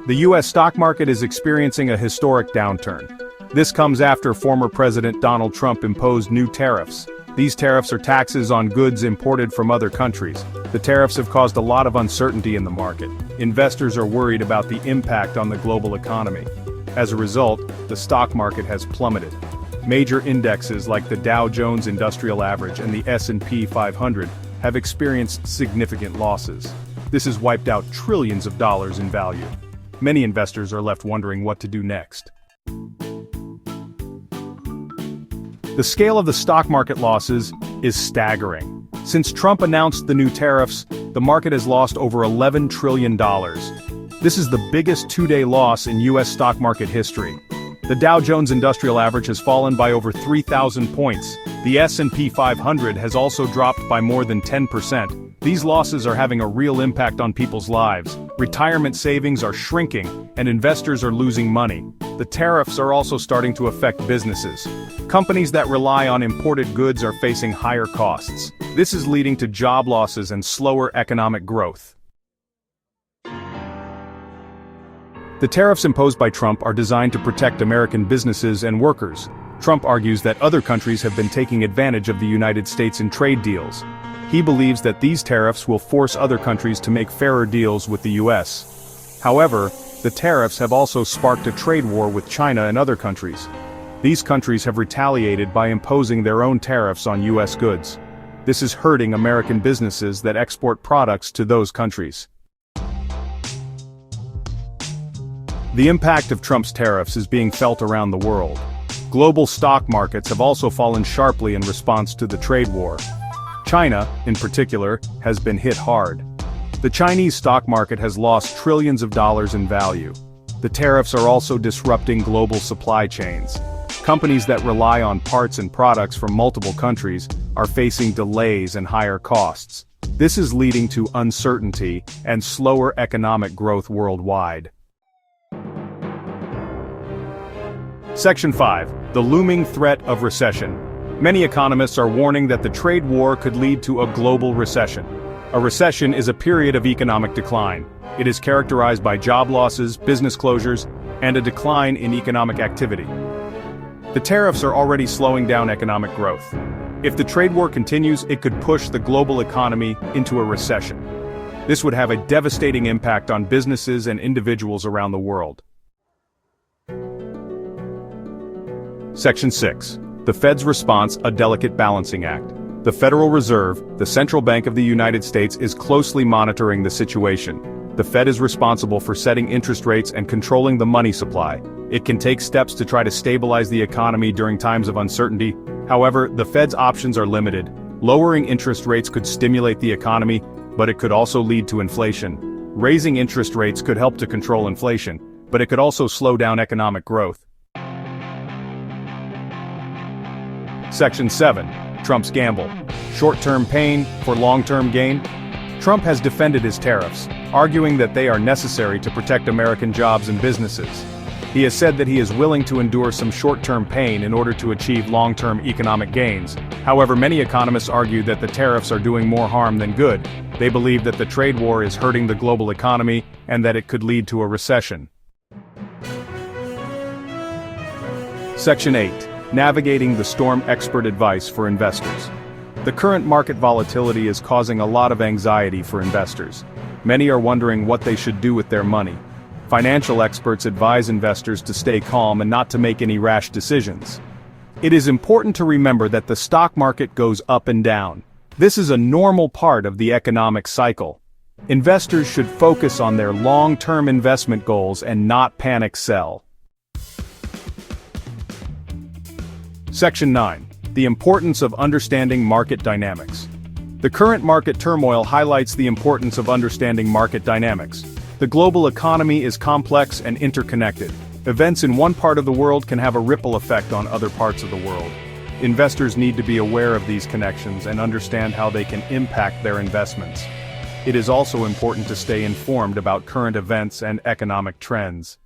The U.S. stock market is experiencing a historic downturn. This comes after former President Donald Trump imposed new tariffs. These tariffs are taxes on goods imported from other countries. The tariffs have caused a lot of uncertainty in the market. Investors are worried about the impact on the global economy. As a result, the stock market has plummeted. Major indexes like the Dow Jones Industrial Average and the S&P 500 have experienced significant losses. This has wiped out trillions of dollars in value. Many investors are left wondering what to do next. The scale of the stock market losses is staggering. Since Trump announced the new tariffs, the market has lost over $11 trillion. This is the biggest two-day loss in U.S. stock market history. The Dow Jones Industrial Average has fallen by over 3,000 points. The S&P 500 has also dropped by more than 10%. These losses are having a real impact on people's lives. Retirement savings are shrinking, and investors are losing money. The tariffs are also starting to affect businesses. Companies that rely on imported goods are facing higher costs. This is leading to job losses and slower economic growth. The tariffs imposed by Trump are designed to protect American businesses and workers. Trump argues that other countries have been taking advantage of the United States in trade deals. He believes that these tariffs will force other countries to make fairer deals with the U.S. However, the tariffs have also sparked a trade war with China and other countries. These countries have retaliated by imposing their own tariffs on U.S. goods. This is hurting American businesses that export products to those countries. The impact of Trump's tariffs is being felt around the world. Global stock markets have also fallen sharply in response to the trade war. China, in particular, has been hit hard. The Chinese stock market has lost trillions of dollars in value. The tariffs are also disrupting global supply chains. Companies that rely on parts and products from multiple countries are facing delays and higher costs. This is leading to uncertainty and slower economic growth worldwide. Section 5. The looming threat of recession. Many economists are warning that the trade war could lead to a global recession. A recession is a period of economic decline. It is characterized by job losses, business closures, and a decline in economic activity. The tariffs are already slowing down economic growth. If the trade war continues, it could push the global economy into a recession. This would have a devastating impact on businesses and individuals around the world. Section 6. The Fed's response, a delicate balancing act. The Federal Reserve, the central bank of the United States, is closely monitoring the situation. The Fed is responsible for setting interest rates and controlling the money supply. It can take steps to try to stabilize the economy during times of uncertainty. However, the Fed's options are limited. Lowering interest rates could stimulate the economy, but it could also lead to inflation. Raising interest rates could help to control inflation, but it could also slow down economic growth. Section 7. Trump's gamble. Short-term pain for long-term gain. Trump has defended his tariffs, arguing that they are necessary to protect American jobs and businesses. He has said that he is willing to endure some short-term pain in order to achieve long-term economic gains. However, many economists argue that the tariffs are doing more harm than good. They believe that the trade war is hurting the global economy and that it could lead to a recession. Section 8. Navigating the storm, expert advice for investors. The current market volatility is causing a lot of anxiety for investors. Many are wondering what they should do with their money. Financial experts advise investors to stay calm and not to make any rash decisions. It is important to remember that the stock market goes up and down. This is a normal part of the economic cycle. Investors should focus on their long-term investment goals and not panic sell. Section 9. The importance of understanding market dynamics. The current market turmoil highlights the importance of understanding market dynamics. The global economy is complex and interconnected. Events in one part of the world can have a ripple effect on other parts of the world. Investors need to be aware of these connections and understand how they can impact their investments. It is also important to stay informed about current events and economic trends.